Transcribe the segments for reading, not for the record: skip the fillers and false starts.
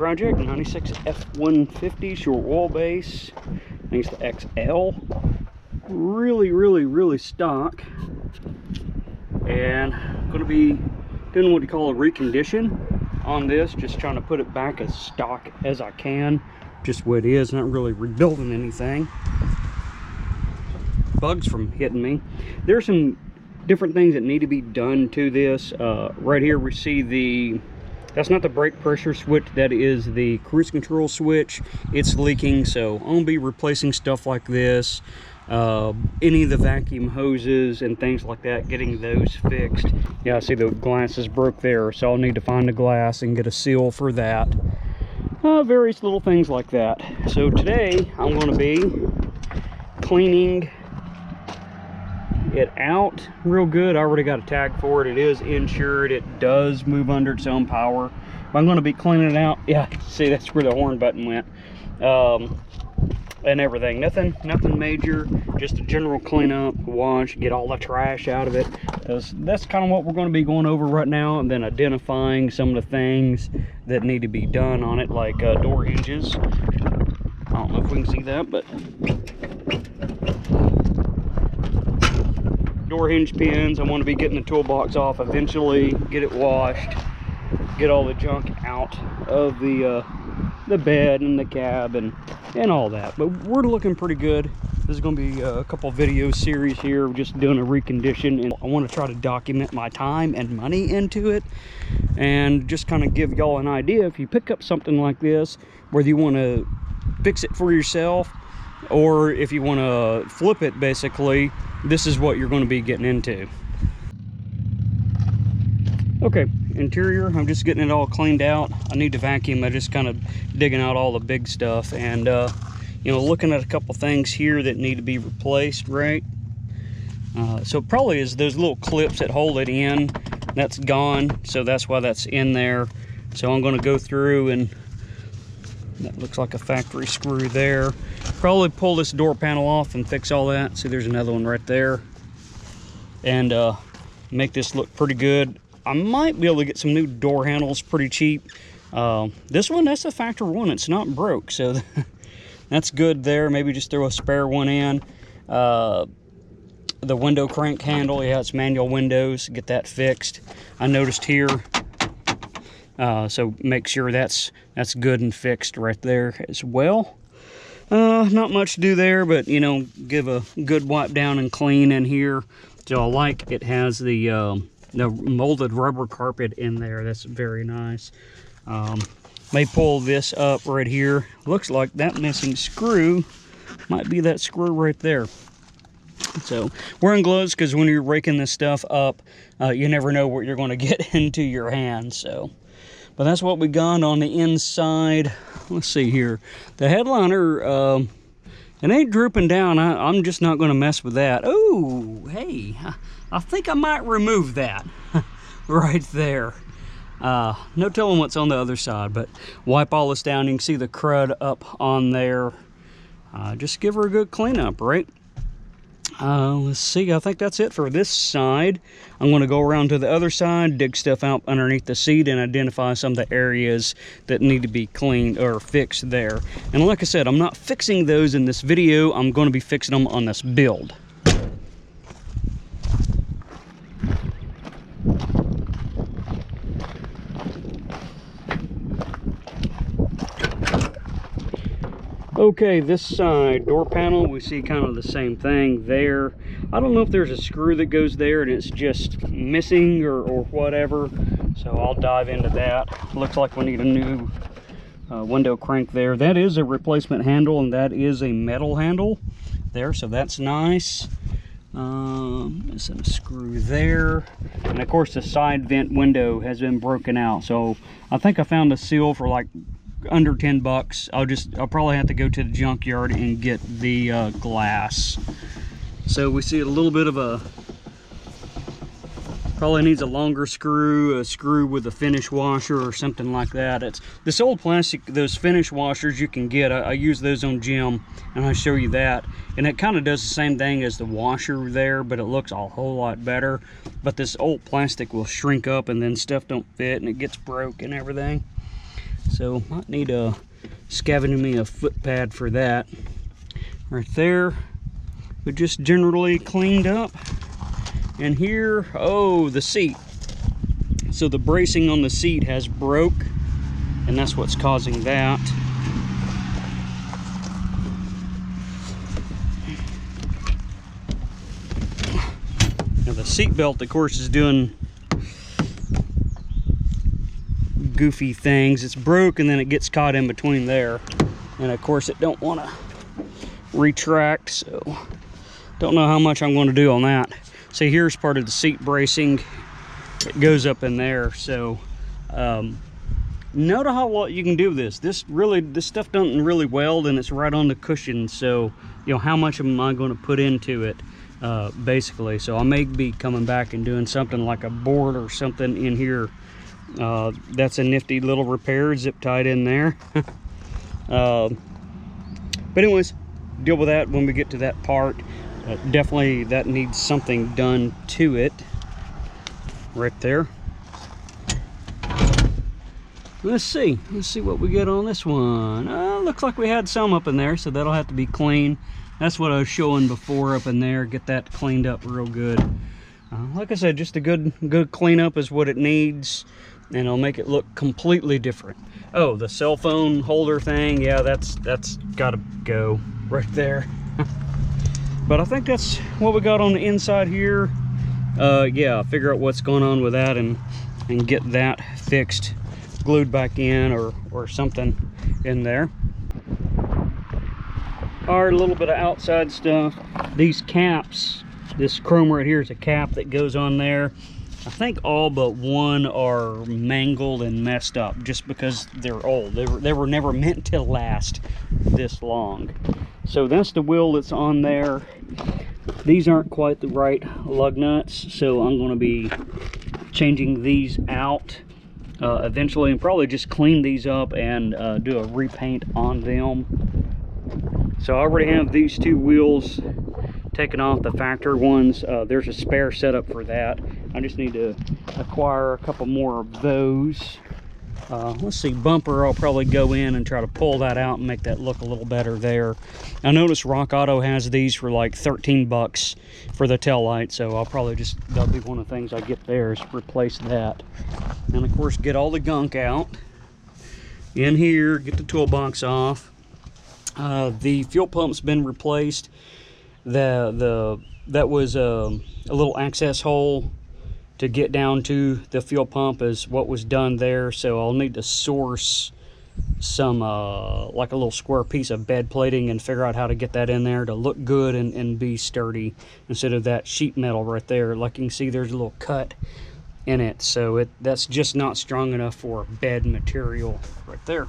project, 96 F150 short wheelbase, thanks to XL. Really stock. And I'm going to be doing what you call a recondition on this, just trying to put it back as stock as I can, just what it is, not really rebuilding anything. Bugs from hitting me. There's some different things that need to be done to this. Right here we see that's not the brake pressure switch, that is the cruise control switch. It's leaking, so I'm gonna be replacing stuff like this. Any of the vacuum hoses and things like that, getting those fixed. Yeah, I see the glass is broke there, so I'll need to find the glass and get a seal for that. Various little things like that. So today I'm going to be cleaning it out real good. I already got a tag for it. It is insured. It does move under its own power. But I'm going to be cleaning it out. Yeah, see, that's where the horn button went. And everything. Nothing major. Just a general cleanup, wash, get all the trash out of it. That's kind of what we're going to be going over right now, and then identifying some of the things that need to be done on it, like door hinges. I don't know if we can see that, but door hinge pins. I want to be getting the toolbox off eventually, get it washed, get all the junk out of the bed and the cab and all that. But we're looking pretty good. This is going to be a couple video series here, just doing a recondition, and I want to try to document my time and money into it, and just kind of give y'all an idea. If you pick up something like this, whether you want to fix it for yourself or if you want to flip it, basically, this is what you're going to be getting into. Okay, interior, I'm just getting it all cleaned out. I need to vacuum. I'm just kind of digging out all the big stuff, and you know, looking at a couple things here that need to be replaced, right? So it probably is those little clips that hold it in. That's gone, so that's why that's in there. So I'm going to go through, and that looks like a factory screw there. Probably pull this door panel off and fix all that. See, there's another one right there. And make this look pretty good. I might be able to get some new door handles pretty cheap. This one, that's a factory one. It's not broke, so that's good there. Maybe just throw a spare one in. The window crank handle, yeah, it's manual windows. Get that fixed. I noticed here, so make sure that's good and fixed right there as well. Not much to do there, but you know, give a good wipe down and clean in here. So I like it has the molded rubber carpet in there. That's very nice. May pull this up right here. Looks like that missing screw might be that screw right there. So wearing gloves, because when you're raking this stuff up, you never know what you're going to get into your hands. So, but that's what we got on the inside. Let's see here. The headliner, it ain't drooping down. I'm just not going to mess with that. Oh, hey, I think I might remove that right there. No telling what's on the other side, but wipe all this down. You can see the crud up on there. Just give her a good cleanup, right? Let's see, I think that's it for this side. I'm going to go around to the other side, dig stuff out underneath the seat, and identify some of the areas that need to be cleaned or fixed there. And like I said, I'm not fixing those in this video. I'm going to be fixing them on this build. Okay, this side door panel, we see kind of the same thing there. I don't know if there's a screw that goes there and it's just missing or whatever, so I'll dive into that. Looks like we need a new window crank there. That is a replacement handle, and that is a metal handle there, so that's nice. Missing a screw there, and of course the side vent window has been broken out, so I think I found a seal for like under 10 bucks. I'll probably have to go to the junkyard and get the glass. So we see a little bit of a, probably needs a longer screw, a screw with a finish washer or something like that. It's this old plastic, those finish washers you can get. I use those on Jim, and I'll show you that. And it kind of does the same thing as the washer there, but it looks a whole lot better. But this old plastic will shrink up and then stuff don't fit and it gets broke and everything. So might need a scavenging me a foot pad for that. Right there, but just generally cleaned up. And here, oh, the seat. So the bracing on the seat has broke, and that's what's causing that. Now the seat belt, of course, is doing goofy things. It's broke and then it gets caught in between there. And of course it don't want to retract, so don't know how much I'm going to do on that. See, here's part of the seat bracing. It goes up in there. So note how well you can do this. This stuff doesn't really weld, and it's right on the cushion. So you know, how much am I going to put into it, basically. So I may be coming back and doing something like a board or something in here. That's a nifty little repair, zip tied in there. But anyways, deal with that when we get to that part. Definitely that needs something done to it right there. Let's see what we get on this one. Looks like we had some up in there, so that'll have to be clean. That's what I was showing before up in there. Get that cleaned up real good. Like I said, just a good cleanup is what it needs, and it'll make it look completely different. Oh, the cell phone holder thing, yeah, that's gotta go right there. But I think that's what we got on the inside here. Yeah, figure out what's going on with that and get that fixed, glued back in or something in there. All right, a little bit of outside stuff. These caps, this chrome right here is a cap that goes on there. I think all but one are mangled and messed up just because they're old. They were never meant to last this long. So that's the wheel that's on there. These aren't quite the right lug nuts, so I'm going to be changing these out eventually, and probably just clean these up and do a repaint on them. So I already have these two wheels taken off, the factory ones. There's a spare setup for that. I just need to acquire a couple more of those. Let's see, bumper, I'll probably go in and try to pull that out and make that look a little better there. I noticed Rock Auto has these for like 13 bucks for the tail light, so I'll probably that'll be one of the things I get there, is replace that. And of course, get all the gunk out in here, get the toolbox off. The fuel pump's been replaced. That was a little access hole to get down to the fuel pump is what was done there. So I'll need to source some like a little square piece of bed plating and figure out how to get that in there to look good and be sturdy, instead of that sheet metal right there. Like you can see, there's a little cut in it, so that's just not strong enough for bed material right there.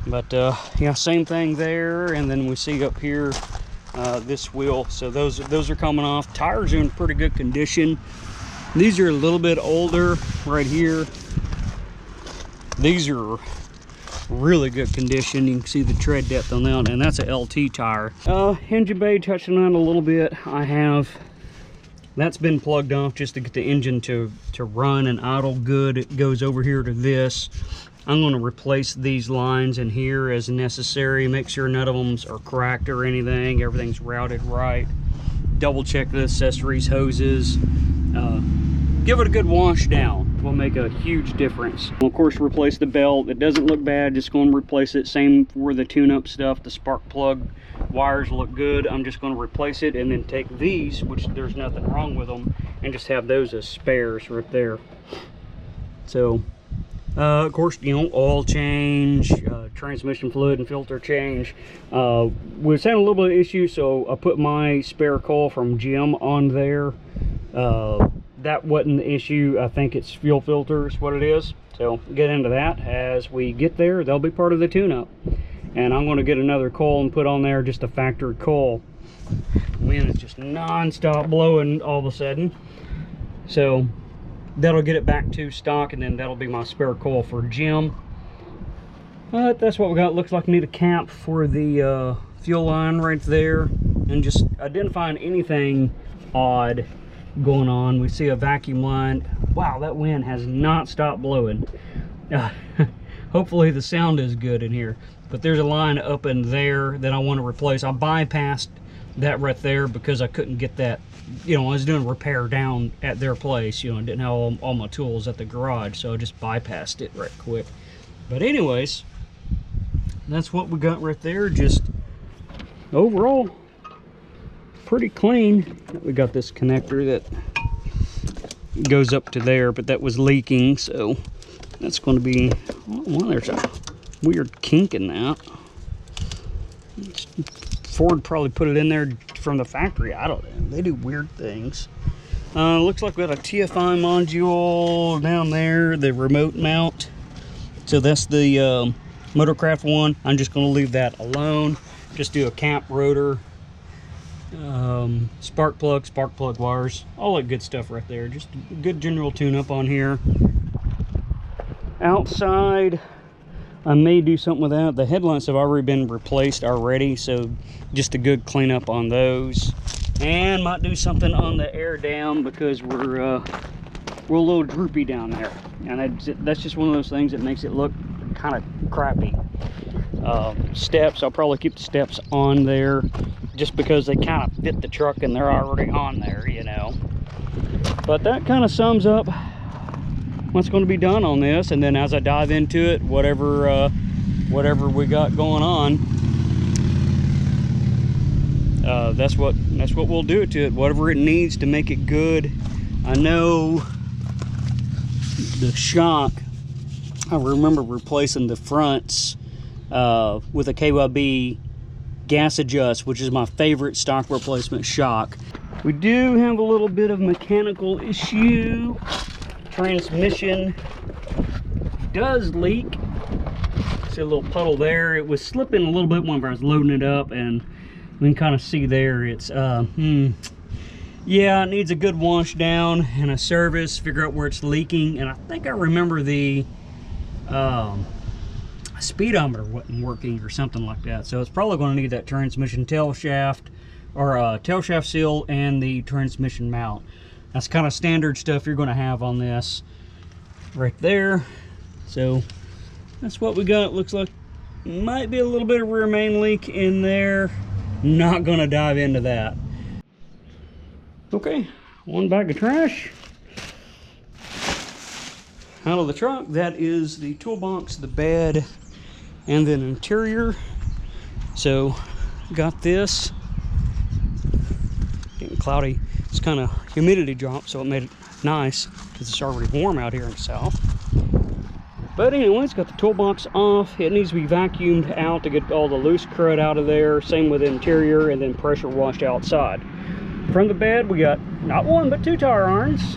But yeah, same thing there. And then we see up here this wheel, so those are coming off. Tires are in pretty good condition. These are a little bit older right here. These are really good condition. You can see the tread depth on that, and that's a LT tire. Engine bay, touching on a little bit. That's been plugged off just to get the engine to run and idle good. It goes over here to this. I'm going to replace these lines in here as necessary. Make sure none of them are cracked or anything. Everything's routed right. Double check the accessories, hoses. Give it a good wash down. Will make a huge difference. Of course, replace the belt. It doesn't look bad. Just going to replace it. Same for the tune-up stuff. The spark plug wires look good. I'm just going to replace it and then take these, which there's nothing wrong with them, and just have those as spares right there. So of course, you know, oil change, transmission fluid and filter change. We've had a little bit of issue, so I put my spare coil from Jim on there. That wasn't the issue. I think it's fuel filters, what it is. So get into that as we get there. They'll be part of the tune-up. And I'm going to get another coil and put on there just a factory coil. Wind is just non-stop blowing all of a sudden. So that'll get it back to stock, and then that'll be my spare coil for Jim. But that's what we got. Looks like we need a cap for the fuel line right there, and just identifying anything odd going on. We see a vacuum line. Wow, that wind has not stopped blowing. hopefully the sound is good in here. But there's a line up in there that I want to replace. I bypassed that right there because I couldn't get that, you know, I was doing repair down at their place, you know, I didn't have all my tools at the garage, so I just bypassed it right quick. But anyways, that's what we got right there. Just overall pretty clean. We got this connector that goes up to there, but that was leaking, so that's going to be, well, there's a weird kink in that. Ford probably put it in there from the factory. I don't know. They do weird things. Looks like we got a TFI module down there, the remote mount. So that's the Motorcraft one. I'm just going to leave that alone. Just do a cap rotor, spark plug wires, all that good stuff right there. Just a good general tune-up on here. Outside, I may do something with that. The headlights have already been replaced already, so just a good cleanup on those. And might do something on the air dam because we're a little droopy down there, and that's just one of those things that makes it look kind of crappy. Steps, I'll probably keep the steps on there just because they kind of fit the truck and they're already on there, you know. But that kind of sums up what's going to be done on this, and then as I dive into it, whatever we got going on, that's what we'll do to it, whatever it needs to make it good. I know the shock, I remember replacing the fronts with a KYB gas adjust, which is my favorite stock replacement shock. We do have a little bit of mechanical issue. Transmission does leak. See a little puddle there. It was slipping a little bit whenever I was loading it up, and we can kind of see there it's yeah, it needs a good wash down and a service, figure out where it's leaking. And I think I remember the speedometer wasn't working or something like that, so it's probably going to need that transmission tail shaft or tail shaft seal and the transmission mount. That's kind of standard stuff you're going to have on this right there. So that's what we got. Looks like might be a little bit of rear main leak in there. Not going to dive into that. Okay, one bag of trash out of the truck. That is the toolbox, the bed, and then interior. So got this. Getting cloudy. It's kind of humidity drop, so it made it nice because it's already warm out here in the south. But anyways, got the toolbox off. It needs to be vacuumed out to get all the loose crud out of there. Same with the interior, and then pressure washed outside. From the bed, we got not one but two tire irons,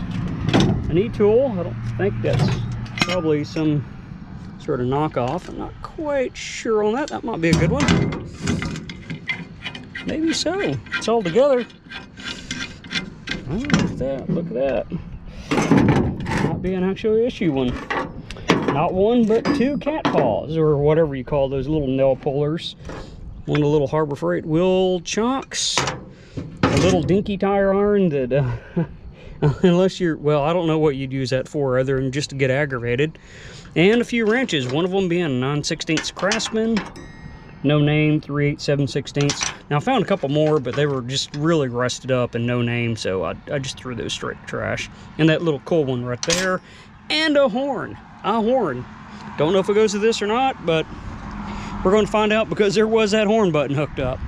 an e-tool. I don't think that's probably some sort of knockoff. I'm not quite sure on that. That might be a good one. Maybe so. It's all together. Oh, look at that, look at that. Might be an actual issue one. Not one, but two cat paws, or whatever you call those little nail pullers. One of the little Harbor Freight wheel chocks. A little dinky tire iron that, unless you're, well, I don't know what you'd use that for other than just to get aggravated. And a few wrenches, one of them being a 9/16 Craftsman. No name, 3/8, 7/16. Now I found a couple more, but they were just really rusted up and no name, so I just threw those straight to trash. And that little cool one right there, and a horn. Don't know if it goes to this or not, but we're going to find out because there was that horn button hooked up.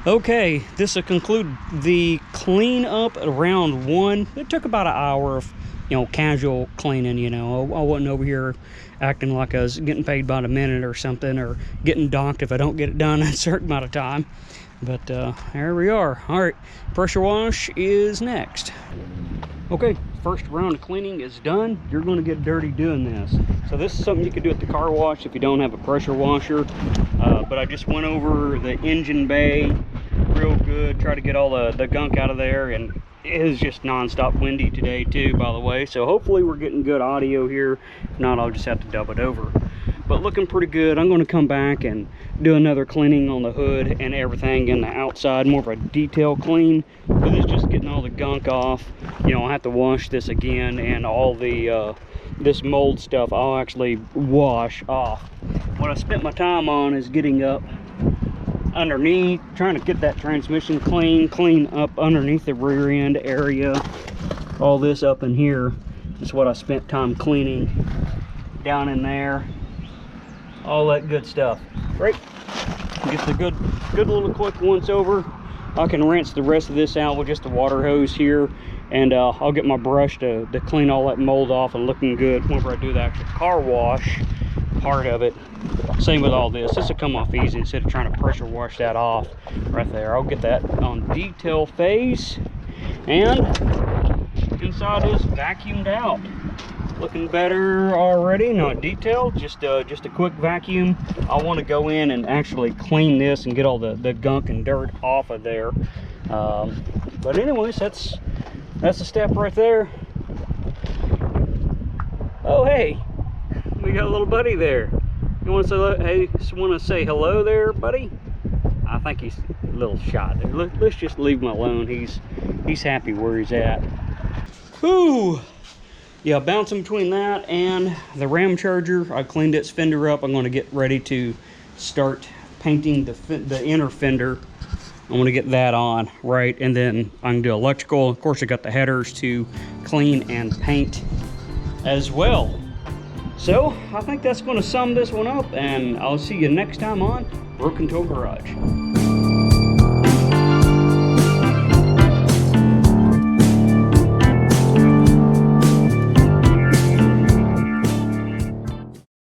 Okay, this will conclude the cleanup at round one. It took about an hour of, you know, casual cleaning, you know. I wasn't over here acting like I was getting paid by the minute or something, or getting docked if I don't get it done in a certain amount of time. But there we are. All right, pressure wash is next. Okay, first round of cleaning is done. You're going to get dirty doing this. So this is something you could do at the car wash if you don't have a pressure washer. But I just went over the engine bay real good, try to get all the gunk out of there, and it is just non-stop windy today too, by the way. So hopefully we're getting good audio here. If not, I'll just have to dub it over. But looking pretty good. I'm going to come back and do another cleaning on the hood and everything in the outside, more of a detail clean. But it's just getting all the gunk off. You know, I'll have to wash this again, and all the this mold stuff I'll actually wash off. What I spent my time on is getting up underneath, trying to get that transmission clean up underneath the rear end area. All this up in here is what I spent time cleaning. Down in there, all that good stuff. Right, get the good little quick once over. I can rinse the rest of this out with just a water hose here, and I'll get my brush to clean all that mold off and looking good whenever I do the actual car wash part of it. Same with all this. This will come off easy instead of trying to pressure wash that off right there. I'll get that on detail phase, and inside is vacuumed out. Looking better already, not detailed, just a quick vacuum. I want to go in and actually clean this and get all the gunk and dirt off of there. But anyways, that's a step right there. Oh hey, we got a little buddy there. You want to say hello there, buddy? I think he's a little shy there. Let's just leave him alone. He's happy where he's at. Whew. Yeah, bouncing between that and the Ram Charger, I cleaned its fender up. I'm going to get ready to start painting the inner fender. I want to get that on, right? And then I can do electrical. Of course, I got the headers to clean and paint as well. So, I think that's going to sum this one up, and I'll see you next time on Broken Tool Garage.